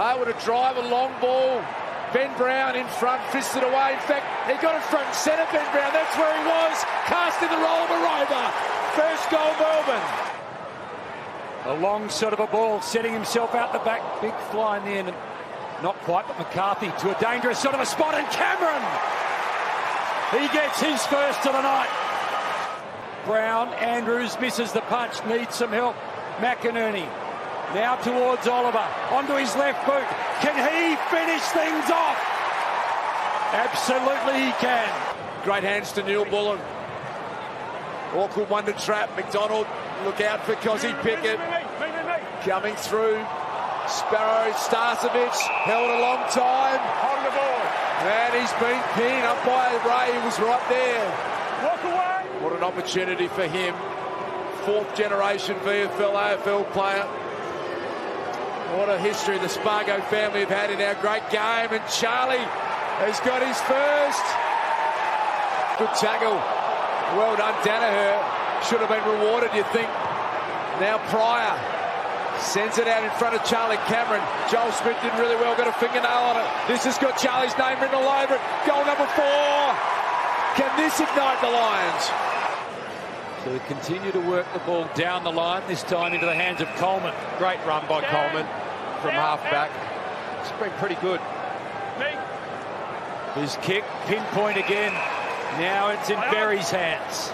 Able to drive a long ball. Ben Brown in front, fisted away. In fact, he got it front and centre, Ben Brown. That's where he was. Casting the roll of a rover. First goal, Melbourne. A long sort of a ball, setting himself out the back. Big fly in the end. Not quite, but McCarthy to a dangerous sort of a spot. And Cameron, he gets his first of the night. Brown, Andrews misses the punch, needs some help. McInerney now towards Oliver, onto his left boot. Can he finish things off? Absolutely he can. Great hands to Neil Bullen. Awkward one to trap. McDonald, look out for Cozzy Pickett. Coming through. Sparrow, Starcevic, held a long time. On the ball. And he's been pinned up by Ray, who was right there. Walk away. What an opportunity for him. Fourth generation VFL, AFL player. What a history the Spargo family have had in our great game. And Charlie has got his first. Good tackle. Well done, Danaher. Should have been rewarded, you think. Now Pryor sends it out in front of Charlie Cameron. Joel Smith did really well, got a fingernail on it. This has got Charlie's name written all over it. Goal number 4. Can this ignite the Lions? So they continue to work the ball down the line, this time into the hands of Coleman. Great run by Coleman from half-back. It's been pretty good. His kick, pinpoint again. Now it's in Berry's hands.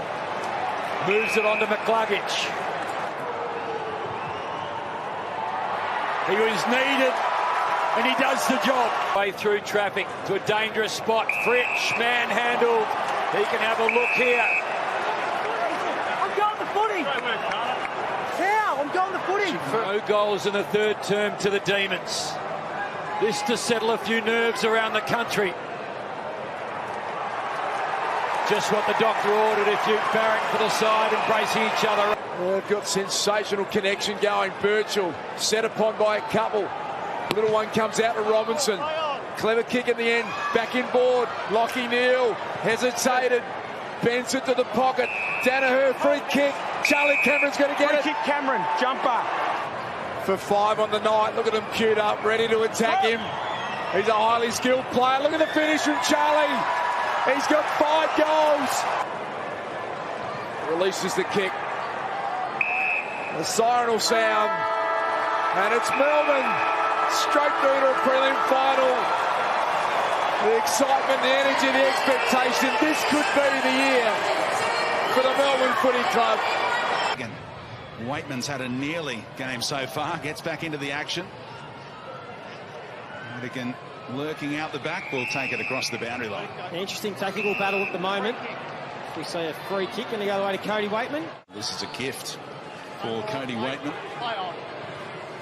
Moves it on to McCluggage. He was needed, and he does the job. Way through traffic to a dangerous spot. Fritsch, manhandled. He can have a look here. I'm going the footy. How? I'm going the footy. No goals in the third term to the Demons. This to settle a few nerves around the country. Just what the doctor ordered. If you Barrett for the side, embracing each other. They've got sensational connection going. Birchall set upon by a couple. Little one comes out to Robinson. Clever kick in the end. Back inboard. Lockie Neal hesitated. Bends it to the pocket. Danaher, free kick. Charlie Cameron's going to get it. Free kick Cameron. Jumper. For 5 on the night. Look at him queued up, ready to attack him. He's a highly skilled player. Look at the finish from Charlie. He's got 5 goals. Releases the kick. The siren will sound. And it's Melbourne. Straight through to a prelim final. The excitement, the energy, the expectation. This could be the year for the Melbourne Footy Club. Waitman's had a nearly game so far. Gets back into the action. Madigan lurking out the back. Will take it across the boundary line. An interesting tactical battle at the moment. We see a free kick going to go the way to Cody Waitman. This is a gift for Cody Waitman.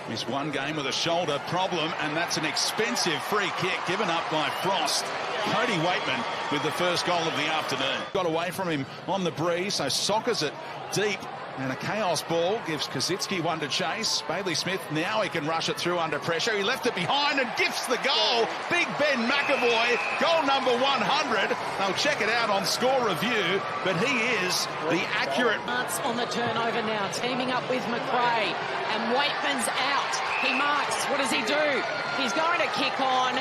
Missed one game with a shoulder problem, and that's an expensive free kick given up by Frost. Cody Waitman with the first goal of the afternoon. Got away from him on the breeze, so soccers it deep. And a chaos ball gives Kosicki one to chase. Bailey Smith, now he can rush it through under pressure. He left it behind and gifts the goal. Big Ben McAvoy, goal number 100. They'll check it out on score review, but he is the accurate. Marks on the turnover now, teaming up with McRae. And Waitman's out. He marks. What does he do? He's going to kick on.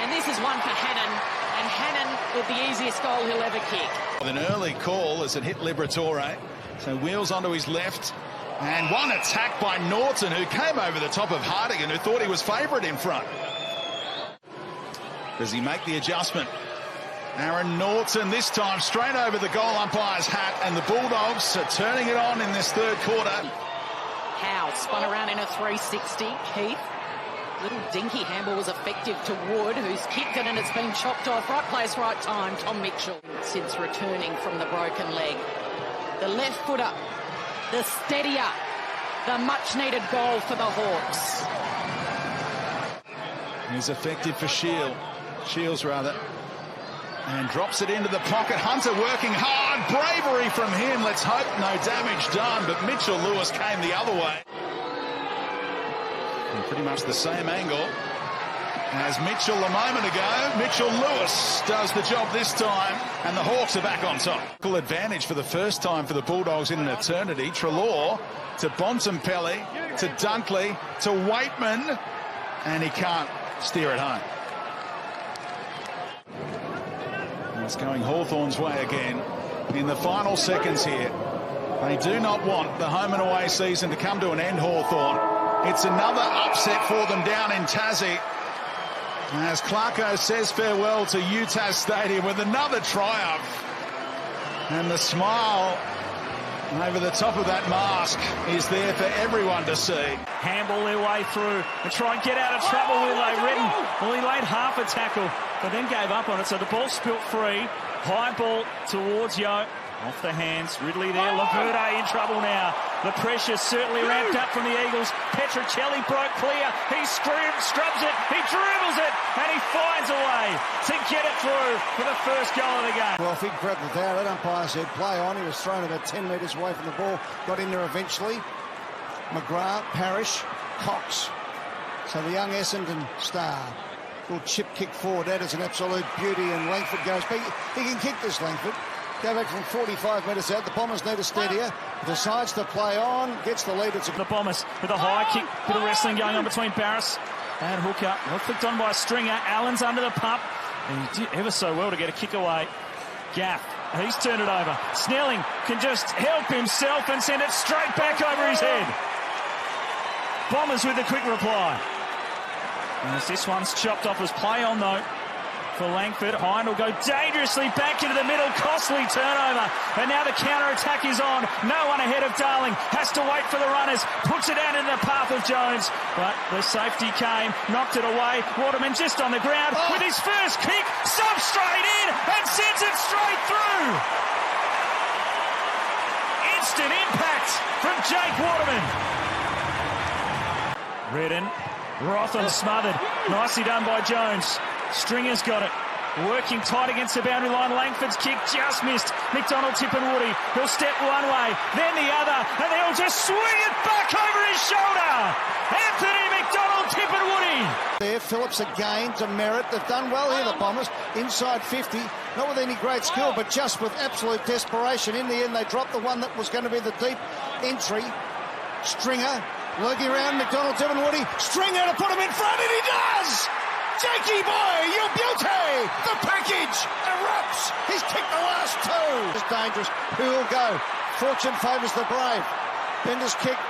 And this is one for Hannon. And Hannon with the easiest goal he'll ever kick. With an early call as it hit Liberatore. So wheels onto his left, and one attack by Norton, who came over the top of Hardigan, who thought he was favourite in front. Does he make the adjustment? Aaron Norton this time straight over the goal umpire's hat, and the Bulldogs are turning it on in this third quarter. Howe spun around in a 360. Keith, little dinky handball was effective to Wood, who's kicked it and it's been chopped off. Right place, right time. Tom Mitchell since returning from the broken leg. The left footer, the steadier, the much-needed goal for the Hawks. He's effective for Shields rather, and drops it into the pocket. Hunter working hard, bravery from him. Let's hope no damage done, but Mitchell Lewis came the other way. And pretty much the same angle as Mitchell a moment ago. Mitchell Lewis does the job this time, and the Hawks are back on top. Full advantage for the first time for the Bulldogs in an eternity. Treloar to Bontempelli, to Dunkley, to Waitman, and he can't steer it home. It's going Hawthorn's way again in the final seconds here. They do not want the home and away season to come to an end, Hawthorn. It's another upset for them down in Tassie, as Clarko says farewell to UTAS Stadium with another triumph. And the smile over the top of that mask is there for everyone to see. Handball their way through and try and get out of trouble, will they? Redden, well, he laid half a tackle, but then gave up on it, so the ball spilt free. High ball towards Yo. Off the hands, Ridley there, Laverde in trouble now. The pressure certainly ramped up from the Eagles. Petrocelli broke clear, he scrubs it, he dribbles it, and he finds a way to get it through for the first goal of the game. Well, Fig grabbed without it, umpire said play on. He was thrown about 10 metres away from the ball, got in there eventually. McGrath, Parrish, Cox. So the young Essendon star. Little chip kick forward, that is an absolute beauty, and Langford goes, but he can kick this, Langford. Go back from 45 metres out. The Bombers need a steadier. Decides to play on. Gets the lead. It's the Bombers with a high kick. Bit of wrestling going on between Barris and Hooker. Well flicked on by Stringer. Allen's under the pump. And he did ever so well to get a kick away. Gaff. He's turned it over. Snelling can just help himself and send it straight back over his head. Bombers with the quick reply. And as this one's chopped off as play on though. For Langford, Hind will go dangerously back into the middle, costly turnover, and now the counter-attack is on. No one ahead of Darling, has to wait for the runners, puts it out into the path of Jones, but the safety came, knocked it away. Waterman just on the ground with his first kick, subs straight in and sends it straight through. Instant impact from Jake Waterman. Redden, Rotham smothered, nicely done by Jones. Stringer's got it. Working tight against the boundary line. Langford's kick just missed. McDonald, Tip and Woody. He'll step one way, then the other, and then he'll just swing it back over his shoulder. Anthony McDonald, Tip and Woody. There, Phillips again to merit. They've done well here, the Bombers. Inside 50. Not with any great skill, but just with absolute desperation. In the end, they dropped the one that was going to be the deep entry. Stringer, lurking around. McDonald, Tip and Woody. Stringer to put him in front, and he does! Jakey boy, you beauty! The package erupts! He's kicked the last two! It's dangerous. Who will go? Fortune favours the brave. Bender's kick.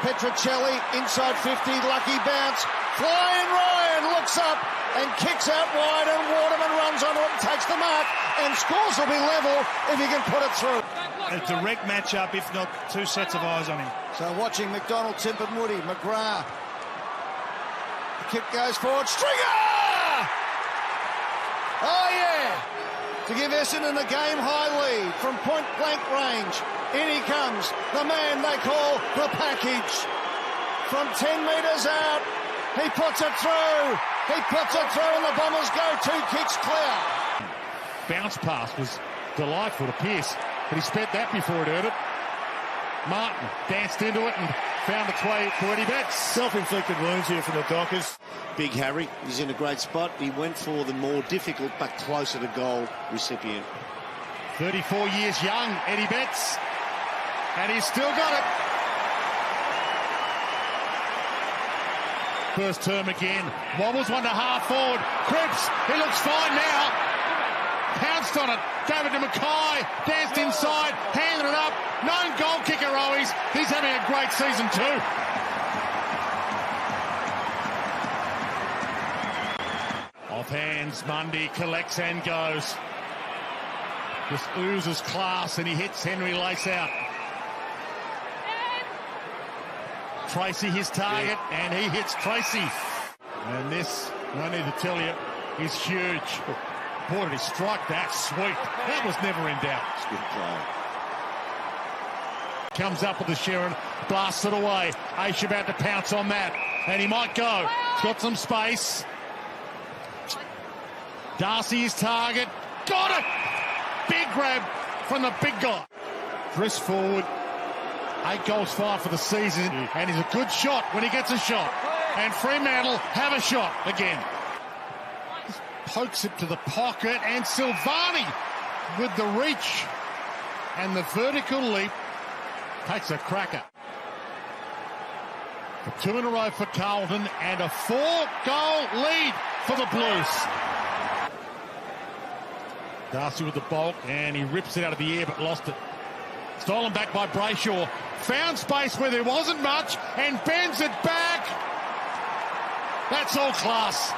Petrocelli inside 50. Lucky bounce. Flying Ryan looks up and kicks out wide, and Waterman runs onto it and takes the mark. And scores will be level if he can put it through. A direct match-up, if not two sets of eyes on him. So watching McDonald, Timp and Woody. McGrath. The kick goes forward. Stringer! Oh, yeah! To give Essendon a game-high lead from point-blank range. In he comes, the man they call the package. From 10 metres out, he puts it through. He puts it through, and the Bombers go 2 kicks clear. Bounce pass was delightful to Pearce, but he spent that before it hurt it. Martin danced into it and found its way to Eddie Betts. Self-inflicted wounds here from the Dockers. Big Harry, he's in a great spot. He went for the more difficult but closer to goal recipient. 34 years young, Eddie Betts, and he's still got it. First term again. Wobbles one to half forward. Cripps, he looks fine now. Pounced on it, gave it to Mackay, danced inside, handed it up. Known goal kicker always. He's having a great season too. Off hands, Mundy collects and goes. Just oozes class, and he hits Henry Lace out. Tracy his target, and he hits Tracy. And this, no need to tell you, is huge. Boy, did he strike that sweep. That was never in doubt. It's good play. Comes up with the Sheeran, blasts it away. Aish about to pounce on that, and he might go. He's got some space. Darcy his target. Got it! Big grab from the big guy. Dress forward. 8 goals, 5 for the season, and he's a good shot when he gets a shot. And Fremantle have a shot again. Pokes it to the pocket, and Silvani with the reach and the vertical leap takes a cracker. 2 in a row for Carlton and a 4-goal lead for the Blues. Darcy with the bolt, and he rips it out of the air but lost it. Stolen back by Brayshaw. Found space where there wasn't much and bends it back. That's all class.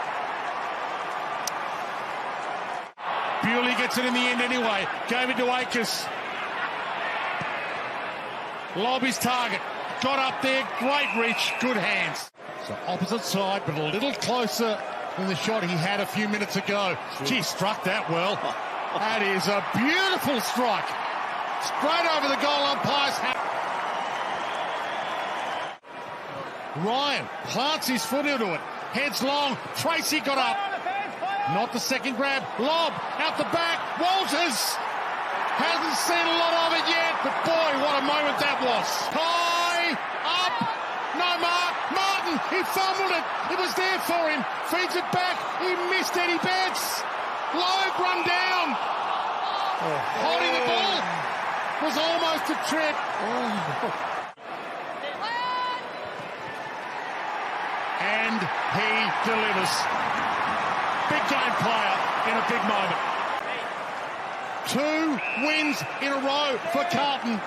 Bewley gets it in the end anyway. Gave it to Akers. Lob his target. Got up there. Great reach. Good hands. So opposite side, but a little closer than the shot he had a few minutes ago. Gee, struck that well. That is a beautiful strike. Straight over the goal umpire's hat. Ryan plants his foot into it. Heads long. Tracy got up. Not the second grab. Lob out the back. Walters hasn't seen a lot of it yet, but boy, what a moment that was. High up. No mark. Martin, he fumbled it. It was there for him. Feeds it back. He missed Eddie Betts. Loeb run down. Holding the ball. Was almost a trip. And he delivers. Big game player in a big moment. 2 wins in a row for Carlton.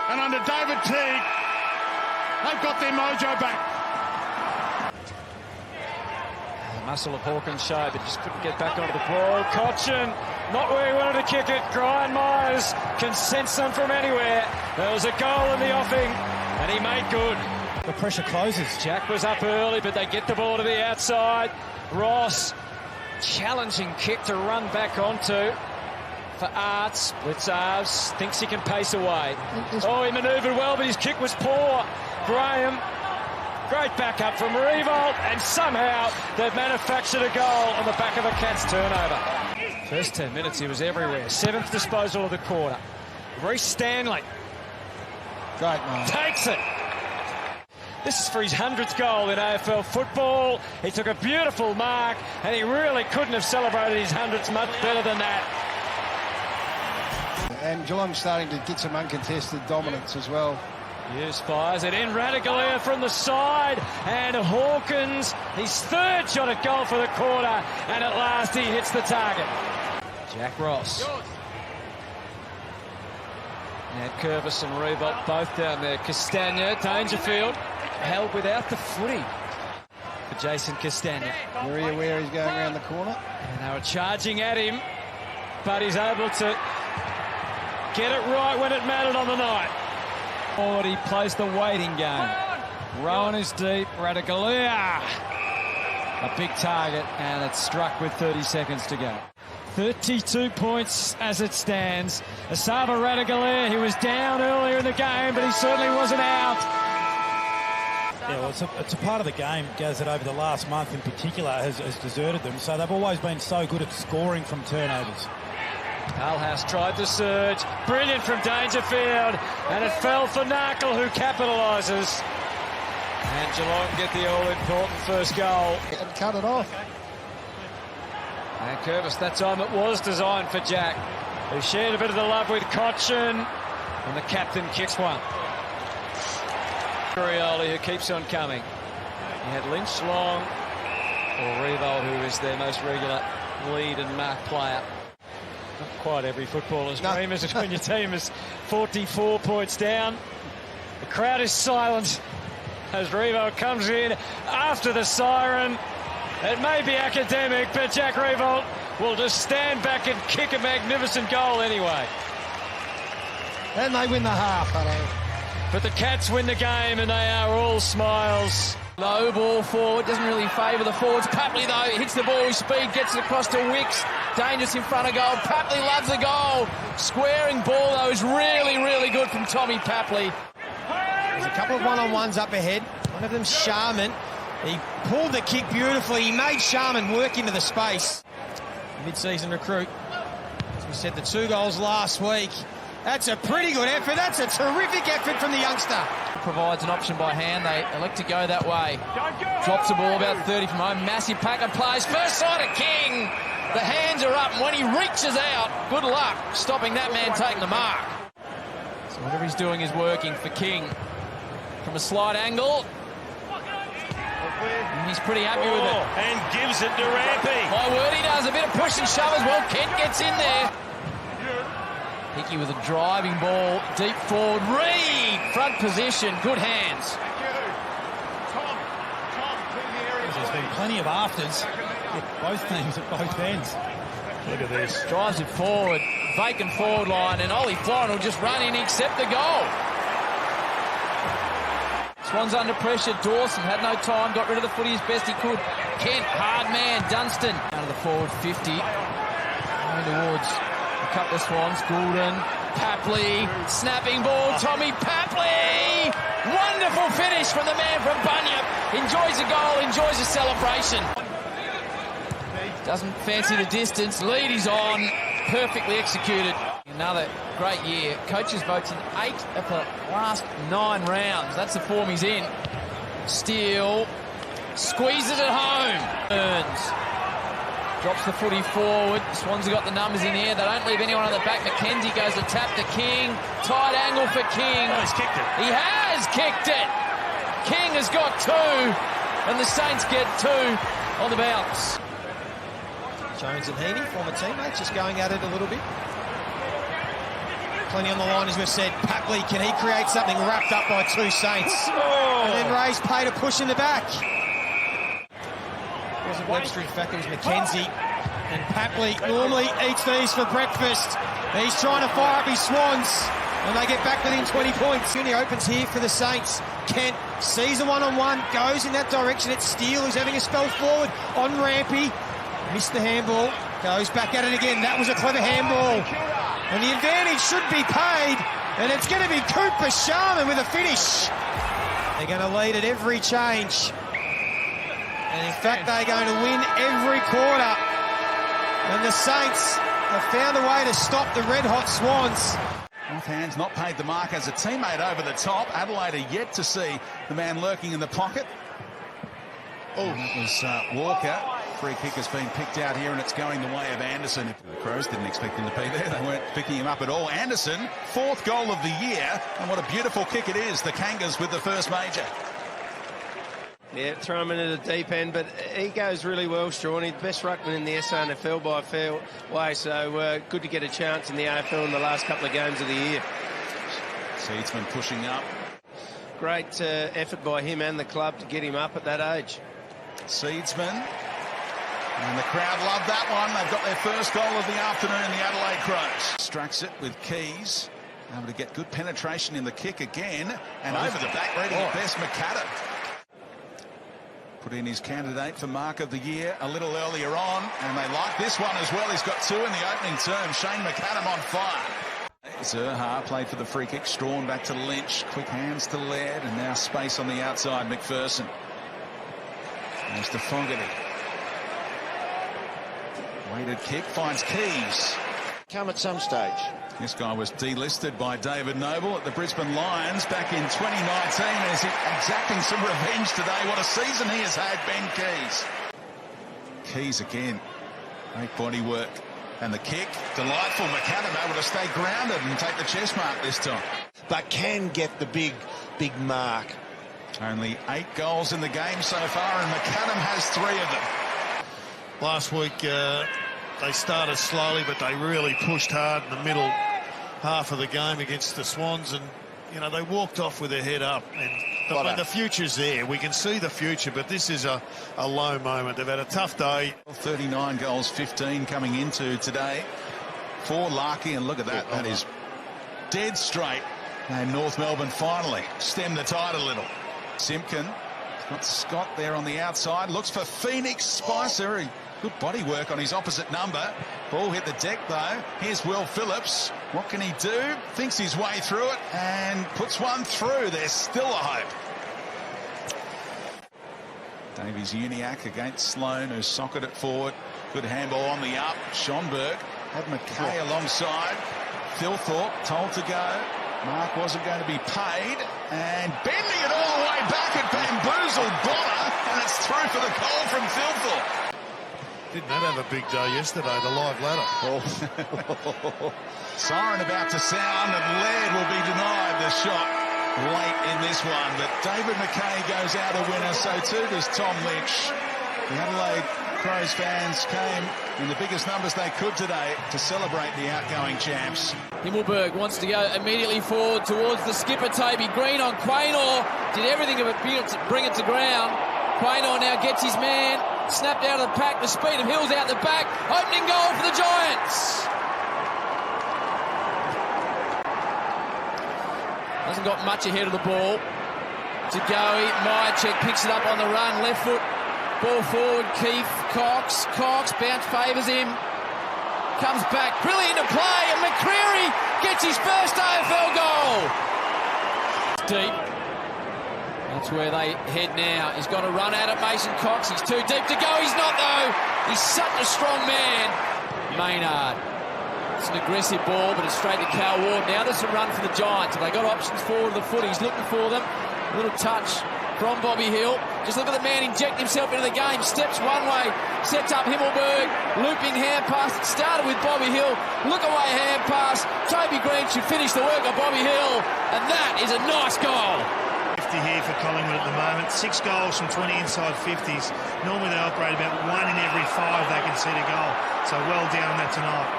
And under David Teague, they've got their mojo back. The muscle of Hawkins showed, but just couldn't get back onto the ball. Cochin, not where he wanted to kick it. Brian Myers can sense them from anywhere. There was a goal in the offing, and he made good. The pressure closes. Jack was up early, but they get the ball to the outside. Ross, challenging kick to run back onto for Arts. Splits halves, thinks he can pace away. Oh, he manoeuvred well, but his kick was poor. Graham, great backup from Revolt, and somehow they've manufactured a goal on the back of a Cats turnover. First 10 minutes, he was everywhere. 7th disposal of the quarter. Reece Stanley. Great man. Takes it. This is for his 100th goal in AFL football. He took a beautiful mark, and he really couldn't have celebrated his 100th much better than that. And Geelong's starting to get some uncontested dominance as well. Hughes fires it in. Radaglia from the side, and Hawkins, his 3rd shot at goal for the quarter, and at last he hits the target. Jack Ross. And Curvis and Revolt both down there. Castagna, Dangerfield, held without the footy for Jason Castagna. Very aware he's going around the corner. And they were charging at him, but he's able to get it right when it mattered on the night. He plays the waiting game. Rowan is deep. Radaglia, a big target, and it's struck with 30 seconds to go. 32 points as it stands. Asava Radaglia, he was down earlier in the game, but he certainly wasn't out. Yeah, well, it's a part of the game, Gaz, that over the last month in particular has deserted them. So they've always been so good at scoring from turnovers. Alhouse tried to surge. Brilliant from Dangerfield. And it fell for Narkle, who capitalises. And Geelong get the all-important first goal. And cut it off. And Curvis, that time it was designed for Jack, who shared a bit of the love with Cochin. And the captain kicks one. Curioli, who keeps on coming. He had Lynch, Long, or Revolt, who is their most regular lead and mark player. Not quite every footballer's dream, is it, when your team is 44 points down. The crowd is silent as Revolt comes in after the siren. It may be academic, but Jack Revolt will just stand back and kick a magnificent goal anyway. And they win the half, But the Cats win the game, and they are all smiles. Low ball forward, doesn't really favour the forwards. Papley, though, hits the ball with speed, gets it across to Wicks. Dangerous in front of goal. Papley loves the goal. Squaring ball, though, is really, really good from Tommy Papley. There's a couple of one-on-ones up ahead. One of them, Sharman. He pulled the kick beautifully. He made Sharman work into the space. Mid-season recruit. As we said, the 2 goals last week. That's a pretty good effort. That's a terrific effort from the youngster. Provides an option by hand. They elect to go that way. Drops the ball about 30 from home. Massive pack of plays. First sight of King. The hands are up. When he reaches out, good luck stopping that man taking the mark. So whatever he's doing is working for King. From a slight angle. And he's pretty happy with it. And gives it to Rampy. My word, he does. A bit of push and shove as well. Kent gets in there. Hickey with a driving ball, deep forward. Reed, front position, good hands. There's been plenty of afters with both teams at both ends. Look at this. Drives it forward, vacant forward line, and Ollie Florin will just run in and accept the goal. Swans under pressure. Dawson had no time, got rid of the footy as best he could. Kent, hard man. Dunstan out of the forward 50. Going towards a couple of Swans. Goulden, Papley, snapping ball. Tommy Papley! Wonderful finish from the man from Bunyip. Enjoys the goal, enjoys the celebration. Doesn't fancy the distance. Lead is on. Perfectly executed. Another great year. Coaches votes in 8 of the last 9 rounds. That's the form he's in. Steele squeezes it home. Burns drops the footy forward. Swans have got the numbers in the air. They don't leave anyone on the back. McKenzie goes to tap to King. Tight angle for King. Oh, he's kicked it. He has kicked it. King has got 2, and the Saints get 2 on the bounce. Jones and Heaney, former teammates, just going at it a little bit. Plenty on the line, as we've said. Papley, can he create something wrapped up by 2 Saints? Oh. And then Ray's paid a push in the back. It wasn't Webster, in fact, it was McKenzie. And Papley normally eats these for breakfast. He's trying to fire up his Swans, and they get back within 20 points. He opens here for the Saints. Kent sees a one-on-one, goes in that direction. It's Steele who's having a spell forward on Rampy. Missed the handball, goes back at it again. That was a clever handball. And the advantage should be paid, and it's going to be Cooper Sharman with a finish. They're going to lead at every change. And in fact, they're going to win every quarter. And the Saints have found a way to stop the red-hot Swans. Offhand's not paid the mark as a teammate over the top. Adelaide are yet to see the man lurking in the pocket. Oh, that was Walker. Free kick has been picked out here, and it's going the way of Anderson. The Crows didn't expect him to be there. They weren't picking him up at all. Anderson, 4th goal of the year, and what a beautiful kick it is. The Kangas with the first major. Yeah, throw him into the deep end, but he goes really well, Sean. He's the best ruckman in the SANFL by a fair way, so good to get a chance in the AFL in the last couple of games of the year. Seedsman pushing up. Great effort by him and the club to get him up at that age. Seedsman. And the crowd love that one. They've got their first goal of the afternoon, the Adelaide Crows. Extracts it with Keys. Able to get good penetration in the kick again. And over the back, reading at best, McAdam. Put in his candidate for Mark of the Year a little earlier on. And they like this one as well. He's got 2 in the opening term. Shane McAdam on fire. Zerha played for the free kick. Strawn back to Lynch. Quick hands to Laird. And now space on the outside, McPherson. There's to Fogarty. Weighted kick, finds Keys. Come at some stage. This guy was delisted by David Noble at the Brisbane Lions back in 2019. Is he exacting some revenge today? What a season he has had, Ben Keys. Keys again. Great body work. And the kick, delightful. McAdam able to stay grounded and take the chest mark this time. But can get the big mark. Only 8 goals in the game so far, and McAdam has 3 of them. Last week, they started slowly, but they really pushed hard in the middle half of the game against the Swans, and, you know, they walked off with their head up. And the future's there. We can see the future, but this is a low moment. They've had a tough day. 39 goals, 15 coming into today for Larky, and look at that. That is dead straight. And North Melbourne finally stemmed the tide a little. Simpkin got Scott there on the outside. Looks for Phoenix Spicer. Good body work on his opposite number. Ball hit the deck, though. Here's Will Phillips. What can he do? Thinks his way through it and puts one through. There's still a hope. Davies Uniacke against Sloan, who socketed it forward. Good handball on the up. Schonberg had McKay alongside. Thilthorpe told to go. Mark wasn't going to be paid. And bending it all the way back at bamboozled Bonner. And it's through for the goal from Thilthorpe. Didn't that have a big day yesterday, the live ladder? Siren about to sound, and Laird will be denied the shot. late in this one, but David McKay goes out a winner, so too does Tom Lynch. The Adelaide Crows fans came in the biggest numbers they could today to celebrate the outgoing champs. Himmelberg wants to go immediately forward towards the skipper, Toby Green on Quaynor. Did everything to bring it to ground. Quaynor now gets his man, snapped out of the pack, the speed of Hills out the back. Opening goal for the Giants. Hasn't got much ahead of the ball. To Goey, Myercheck picks it up on the run, left foot. Ball forward, Keith, Cox, bounce favours him. Comes back, brilliant to play, and McCreary gets his first AFL goal. Deep. That's where they head now. He's got to run at it, Mason Cox. He's too deep to go. He's not, though. He's such a strong man. Maynard. It's an aggressive ball, but it's straight to Cal Ward. Now there's a run for the Giants. Have they got options forward of the foot? He's looking for them. A little touch from Bobby Hill. Just look at the man inject himself into the game. Steps one way, sets up Himmelberg. Looping hand pass. It started with Bobby Hill. Look away hand pass. Toby Green should finish the work of Bobby Hill. And that is a nice goal. 50 here for Collingwood at the moment. 6 goals from 20 inside 50s. Normally they operate about 1 in every 5 they can see to goal. So well down on that tonight.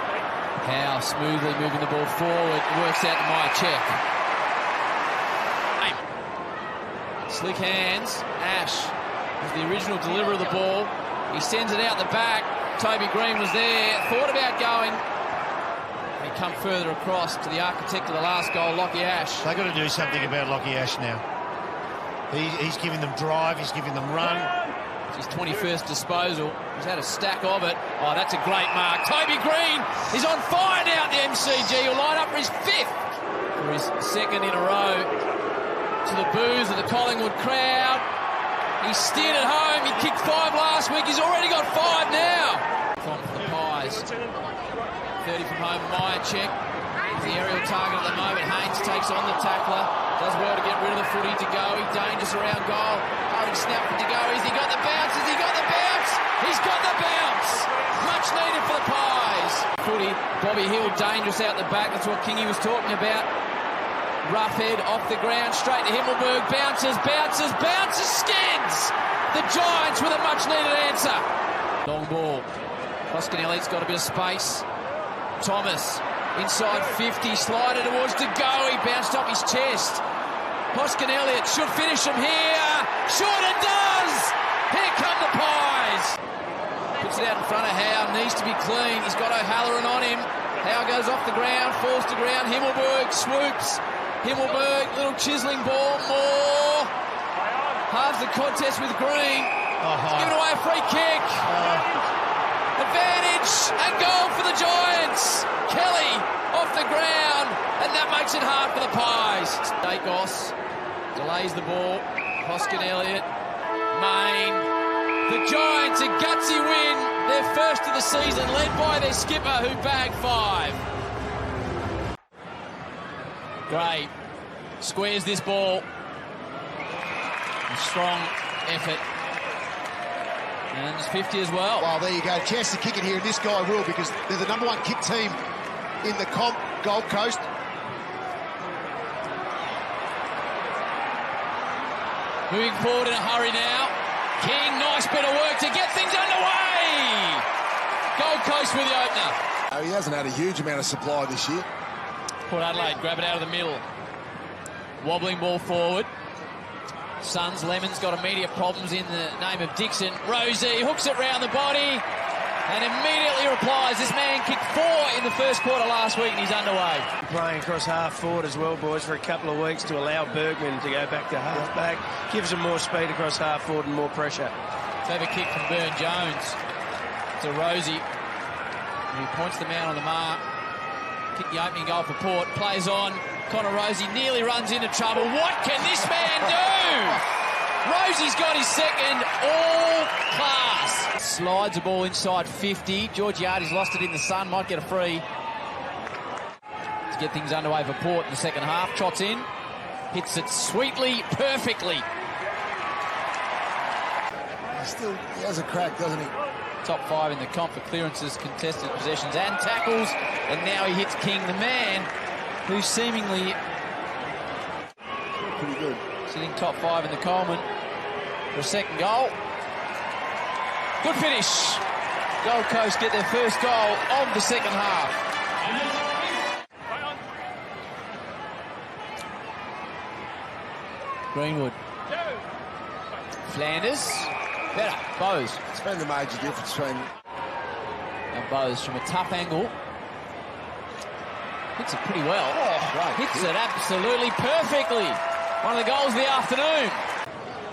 Howe smoothly moving the ball forward. Works out to Myercheck. Slick hands. Ash was the original deliverer of the ball. He sends it out the back. Toby Green was there. Thought about going. He come further across to the architect of the last goal, Lockie Ash. They've got to do something about Lockie Ash now. He's giving them drive. He's giving them run. His 21st disposal. He's had a stack of it. Oh, that's a great mark. Toby Green is on fire now at the MCG. He'll line up for his 5th. For his 2nd in a row. To the boos of the Collingwood crowd. He steered it home. He kicked 5 last week. He's already got 5 now. For the Pies. 30 from home, Myercheck. The aerial target at the moment. Haynes takes on the tackler. Does well to get rid of the footy. To go. He dangerous around goal. Holding snap for to go. Has he got the bounce? Has he got the bounce? He's got the bounce. Much needed for the Pies. Footy. Bobby Hill dangerous out the back. That's what Kingy was talking about. Rough head off the ground. Straight to Himmelberg. Bounces. Skids. The Giants with a much needed answer. Long ball. Hoskin-Elliott's got a bit of space. Thomas. Inside 50, slider towards to go. He bounced off his chest. Hoskin-Elliott should finish him here. Sure it does. Here come the Pies. Puts it out in front of Howe. Needs to be clean. He's got O'Halloran on him. Howe goes off the ground, falls to ground. Himmelberg swoops. Himmelberg, little chiselling ball. Moore halves the contest with Green. Giving away a free kick. Advantage and goal for the Giants. Kelly off the ground, and that makes it hard for the Pies. Dacos delays the ball. Hoskin-Elliott, Main. The Giants a gutsy win, their first of the season, led by their skipper who bagged 5. Gray squares this ball. A strong effort. And it's 50 as well. Well, there you go. Chance to kick it here, and this guy will, because they're the #1 kick team in the comp, Gold Coast. Moving forward in a hurry now. King, nice bit of work to get things underway. Gold Coast with the opener. He hasn't had a huge amount of supply this year. Port Adelaide grab it out of the middle. Wobbling ball forward. Suns, Lemons got immediate problems in the name of Dixon. Rosie hooks it round the body and immediately replies. This man kicked 4 in the first quarter last week and he's underway. Playing across half forward as well, boys, for a couple of weeks to allow Bergman to go back to half back. Gives him more speed across half forward and more pressure. Clever kick from Burn-Jones to Rosie. He points the man on the mark. Kick the opening goal for Port. Plays on. Connor Rosie nearly runs into trouble. What can this man do? Rosie's got his 2nd, all class. Slides the ball inside 50. Georgiades lost it in the sun, might get a free. To get things underway for Port in the second half. Trots in, hits it sweetly, perfectly. He has a crack, doesn't he? Top 5 in the comp for clearances, contested possessions and tackles. And now he hits King, the man who seemingly pretty good. Sitting top 5 in the Coleman for a second goal. Good finish. Gold Coast get their first goal of the second half. Greenwood. Flanders. Better. Bowes. It's been the major difference between... Now Bowes from a tough angle. Hits it pretty well. Hits it absolutely perfectly. One of the goals of the afternoon.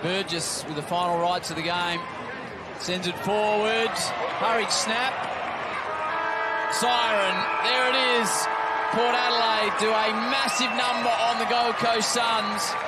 Burgess with the final rights of the game. Sends it forwards. Hurried snap. Siren. There it is. Port Adelaide do a massive number on the Gold Coast Suns.